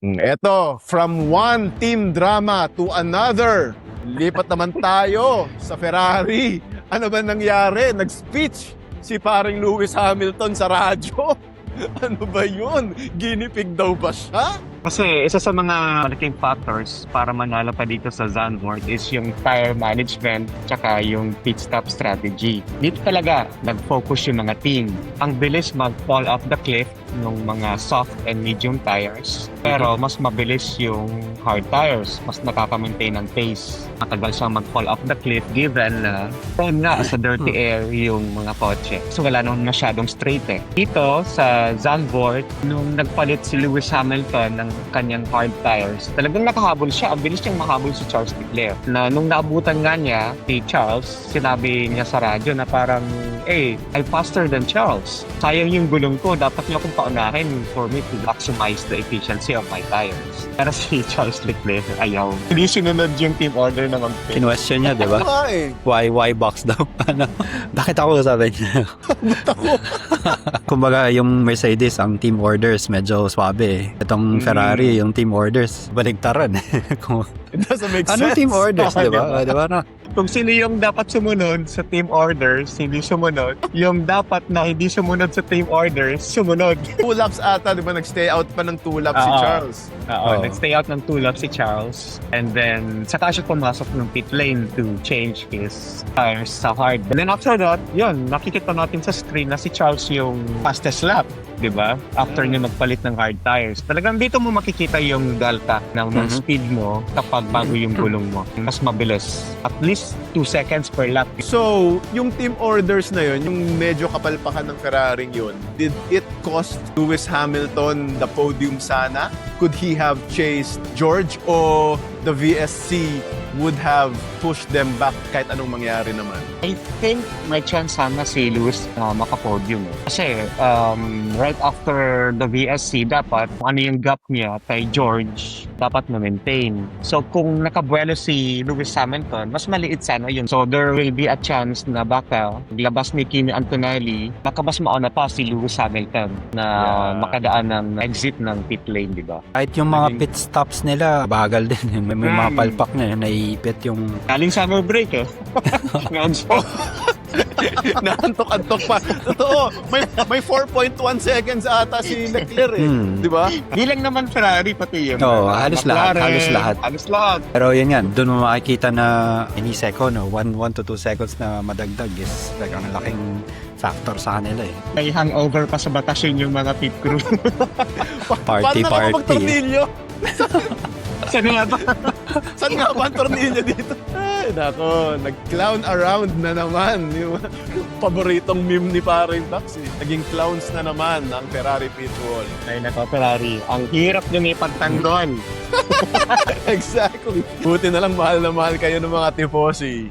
Eto, from one team drama to another. Lipat naman tayo sa Ferrari. Ano ba nangyari? Nag-speech si paring Lewis Hamilton sa radyo. Ano ba yun? Ginipig daw ba siya? Kasi isa sa mga malaking factors para manalo pa dito sa Zandvoort is yung tire management tsaka yung pit stop strategy. Dito talaga nag-focus yung mga team. Ang bilis mag-fall off the cliff ng mga soft and medium tires. Pero mas mabilis yung hard tires. Mas nakaka-maintain ng pace. Matagal siyang mag-fall off the cliff given na nga sa dirty air yung mga kotse. So wala naman masyadong straight eh. Dito sa Zandvoort, nung nagpalit si Lewis Hamilton ng kanyang hard tires, talagang nakahabol siya. Ang bilis niyang mahabol si Charles Leclerc. Na nung naabutan nga niya, si Charles, sinabi niya sa radyo na parang, hey, I'm faster than Charles. Sayang yung gulong ko. Dapat niya akong paunahin for me to maximize the efficiency of my tires. Pero si Charles Leclerc, ayaw. Hindi sinunod yung team order na mag-pit. Kinwestiyon niya, di ba? Ay, Why box daw? Ano? Bakit ako sabi niya? Kumbaga, yung Mercedes, ang team orders, medyo swabe eh. Itong Ferrari, yung team orders, baligtaran eh. it doesn't make sense. Ano team orders, di ba? Di ba? No? Kung sino yung dapat sumunod sa team orders, hindi sumunod. Yung dapat na hindi sumunod sa team orders, sumunod. 2 laps ata, di ba? Nag-stay out pa ng 2 laps si Oo. Charles. Oo. Nag-stay out ng 2 laps si Charles. And then, saka siya pumasok ng pit lane to change his tires sa hard. And then after that, yun, nakikita natin sa screen na si Charles yung fastest lap. Diba? After niya magpalit ng hard tires. Talagang dito mo makikita yung delta ng speed mo kapag bago yung gulong mo. Mas mabilis. At least 2 seconds per lap. So, yung team orders na yun, yung medyo kapalpakan ng Ferrari yun, did it cost Lewis Hamilton the podium sana? Could he have chased George o the VSC would have pushed them back kahit anong mangyari naman? I think may chance sana si Lewis maka-podium. Kasi right after the VSC, dapat kung ano yung gap niya kay George, dapat ma-maintain. So kung nakabuelo si Lewis Hamilton, mas maliit sana yun. So there will be a chance na baka labas ni Kimi Antonelli, baka mas mauna pa si Lewis Hamilton na makadaan ng exit ng pit lane, di ba? Kahit yung mga pit stops nila, bagal din. May mga palpak na naiipit yung... Galing summer break eh. Naantok-antok pa. Totoo, may 4.1 seconds ata si Leclerc eh. Di ba? Di lang naman Ferrari, pati yung Oo, halos lahat, McLaren, halos lahat. Pero yun nga, doon mo makikita na any second, 1 to 2 seconds na madagdag is like ang laking factor sa kanila eh. May hangover pa sa batasyon yung mga pit crew. Paano na ako magtornilyo? Saan nga ba? Saan nga ba ang tornilyo dito? Ay, nako, nag-clown around na naman. Yung paboritong meme ni Paring Taxi. Naging clowns na naman ang Ferrari pit wall. Ay nako, Ferrari. Ang hirap nyo ipagtanggol. Exactly. Buti na lang mahal na mahal kayo ng mga tifosi.